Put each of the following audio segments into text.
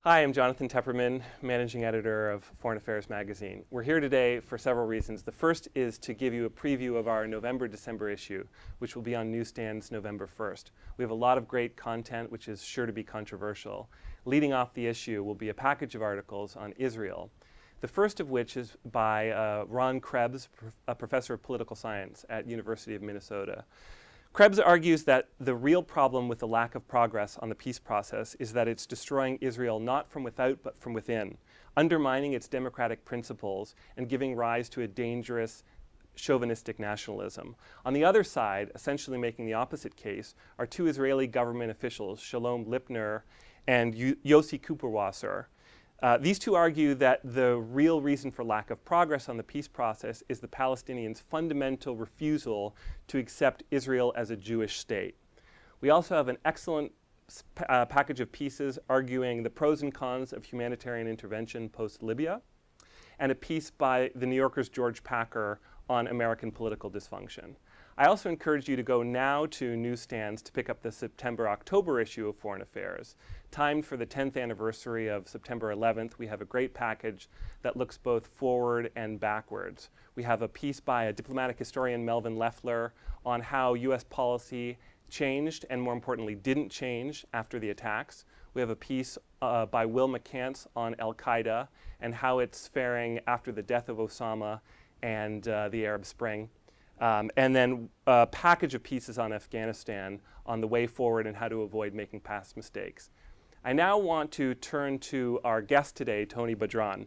Hi, I'm Jonathan Tepperman, Managing Editor of Foreign Affairs Magazine. We're here today for several reasons. The first is to give you a preview of our November-December issue, which will be on newsstands November 1st. We have a lot of great content, which is sure to be controversial. Leading off the issue will be a package of articles on Israel, the first of which is by Ron Krebs, a professor of political science at University of Minnesota. Krebs argues that the real problem with the lack of progress on the peace process is that it's destroying Israel not from without but from within, undermining its democratic principles and giving rise to a dangerous chauvinistic nationalism. On the other side, essentially making the opposite case, are two Israeli government officials, Shalom Lipner and Yossi Kuperwasser. These two argue that the real reason for lack of progress on the peace process is the Palestinians' fundamental refusal to accept Israel as a Jewish state. We also have an excellent package of pieces arguing the pros and cons of humanitarian intervention post-Libya, and a piece by the New Yorker's George Packer on American political dysfunction. I also encourage you to go now to newsstands to pick up the September-October issue of Foreign Affairs. Timed for the 10th anniversary of September 11th, we have a great package that looks both forward and backwards. We have a piece by a diplomatic historian, Melvin Leffler, on how U.S. policy changed and, more importantly, didn't change after the attacks. We have a piece by Will McCants on al-Qaeda and how it's faring after the death of Osama and the Arab Spring. And then a package of pieces on Afghanistan on the way forward and how to avoid making past mistakes. I now want to turn to our guest today, Tony Badran.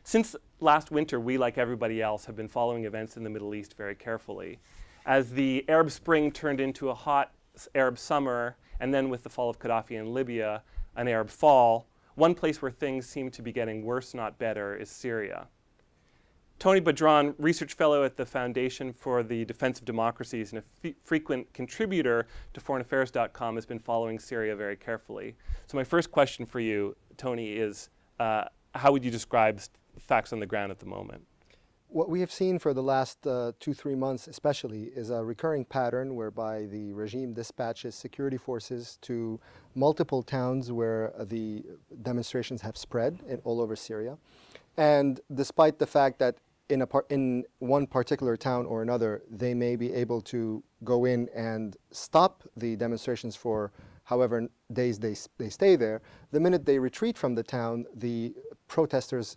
Since last winter, we, like everybody else, have been following events in the Middle East very carefully. As the Arab Spring turned into a hot Arab summer, and then with the fall of Gaddafi in Libya, an Arab fall, one place where things seem to be getting worse, not better, is Syria. Tony Badran, research fellow at the Foundation for the Defense of Democracies and a frequent contributor to foreignaffairs.com, has been following Syria very carefully. So my first question for you, Tony, is how would you describe facts on the ground at the moment? What we have seen for the last 2-3 months especially is a recurring pattern whereby the regime dispatches security forces to multiple towns where the demonstrations have spread all over Syria. And despite the fact that in one particular town or another, they may be able to go in and stop the demonstrations for however days they stay there, the minute they retreat from the town, the protesters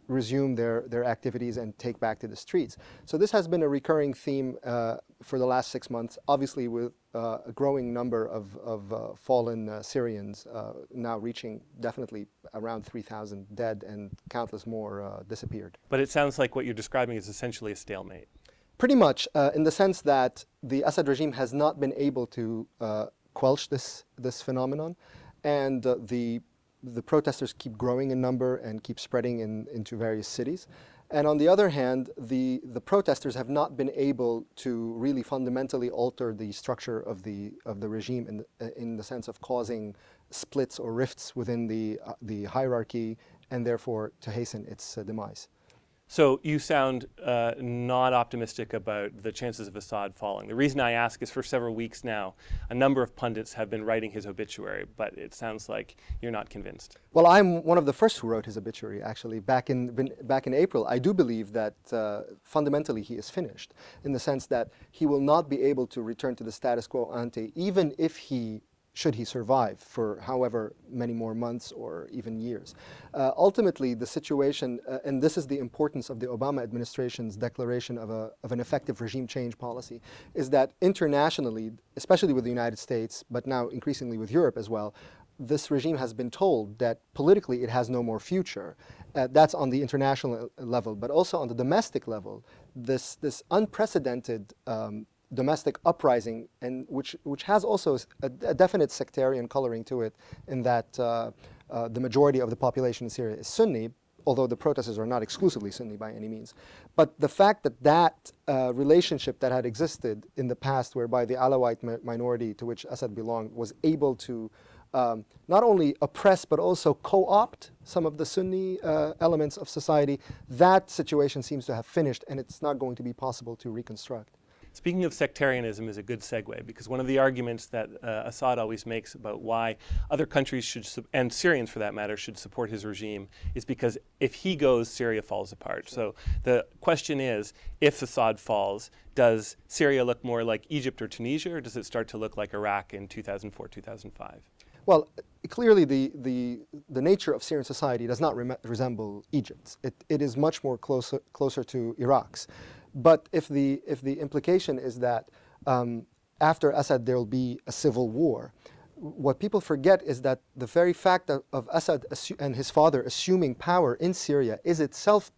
resume their activities and take back to the streets. So this has been a recurring theme for the last 6 months, obviously with a growing number of fallen Syrians, now reaching definitely around 3,000 dead and countless more disappeared. But it sounds like what you're describing is essentially a stalemate. Pretty much, in the sense that the Assad regime has not been able to quelch this phenomenon, and the protesters keep growing in number and keep spreading into various cities. And on the other hand, the protesters have not been able to really fundamentally alter the structure of the regime in the sense of causing splits or rifts within the hierarchy, and therefore to hasten its demise. So you sound not optimistic about the chances of Assad falling. The reason I ask is for several weeks now, a number of pundits have been writing his obituary, but it sounds like you're not convinced. Well, I'm one of the first who wrote his obituary, actually, back in April. I do believe that fundamentally he is finished, in the sense that he will not be able to return to the status quo ante, even if should he survive for however many more months or even years. Ultimately, the situation, and this is the importance of the Obama administration's declaration of an effective regime change policy, is that internationally, especially with the United States, but now increasingly with Europe as well, this regime has been told that politically it has no more future. That's on the international level, but also on the domestic level, this unprecedented domestic uprising, and which has also a definite sectarian coloring to it, in that the majority of the population in Syria is Sunni, although the protesters are not exclusively Sunni by any means. But the fact that relationship that had existed in the past, whereby the Alawite minority to which Assad belonged was able to not only oppress but also co-opt some of the Sunni elements of society, that situation seems to have finished, and it's not going to be possible to reconstruct. Speaking of sectarianism is a good segue, because one of the arguments that Assad always makes about why other countries should, and Syrians for that matter, should support his regime is because if he goes, Syria falls apart. So the question is, if Assad falls, does Syria look more like Egypt or Tunisia, or does it start to look like Iraq in 2004, 2005? Well, clearly the nature of Syrian society does not resemble Egypt's. It is much more closer to Iraq's. But if the implication is that after Assad there will be a civil war, what people forget is that the very fact of Assad and his father assuming power in Syria is itself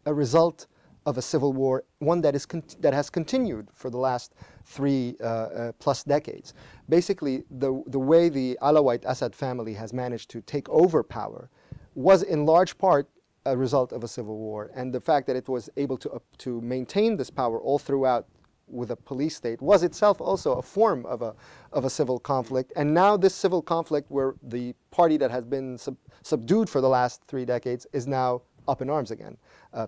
a result of a civil war, one that has continued for the last 3+ decades. Basically, the way the Alawite Assad family has managed to take over power was in large part a result of a civil war, and the fact that it was able to maintain this power all throughout with a police state was itself also a form of a civil conflict. And now this civil conflict, where the party that has been subdued for the last 3 decades is now up in arms again.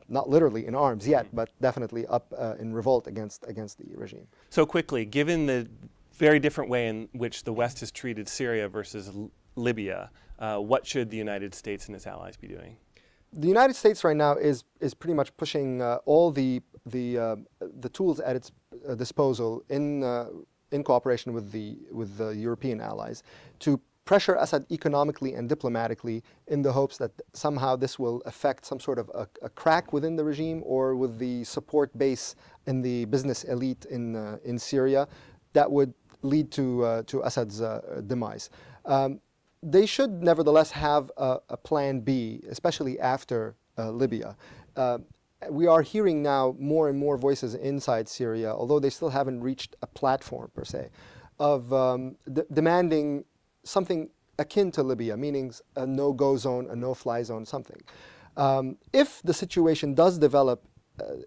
Not literally in arms yet, but definitely up in revolt against the regime. So quickly, given the very different way in which the West has treated Syria versus Libya, what should the United States and its allies be doing? The United States right now is pretty much pushing all the tools at its disposal in cooperation with the European allies to pressure Assad economically and diplomatically in the hopes that somehow this will affect some sort of a crack within the regime or with the support base in the business elite in Syria that would lead to Assad's demise. They should nevertheless have a plan B, especially after Libya. We are hearing now more and more voices inside Syria, although they still haven't reached a platform per se, of demanding something akin to Libya, meaning a no-go zone, a no-fly zone, something. If the situation does develop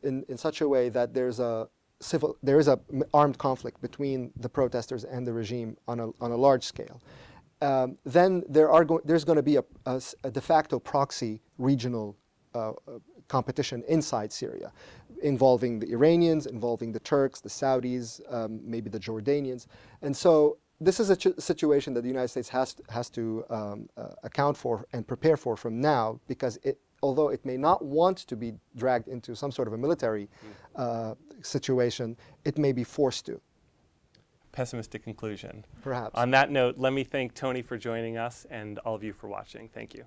in such a way that there is a armed conflict between the protesters and the regime on a large scale, then there's going to be a de facto proxy regional competition inside Syria, involving the Iranians, involving the Turks, the Saudis, maybe the Jordanians. And so this is a situation that the United States has to account for and prepare for from now, because although it may not want to be dragged into some sort of a military situation, it may be forced to. Pessimistic conclusion. Perhaps. On that note, let me thank Tony for joining us and all of you for watching. Thank you.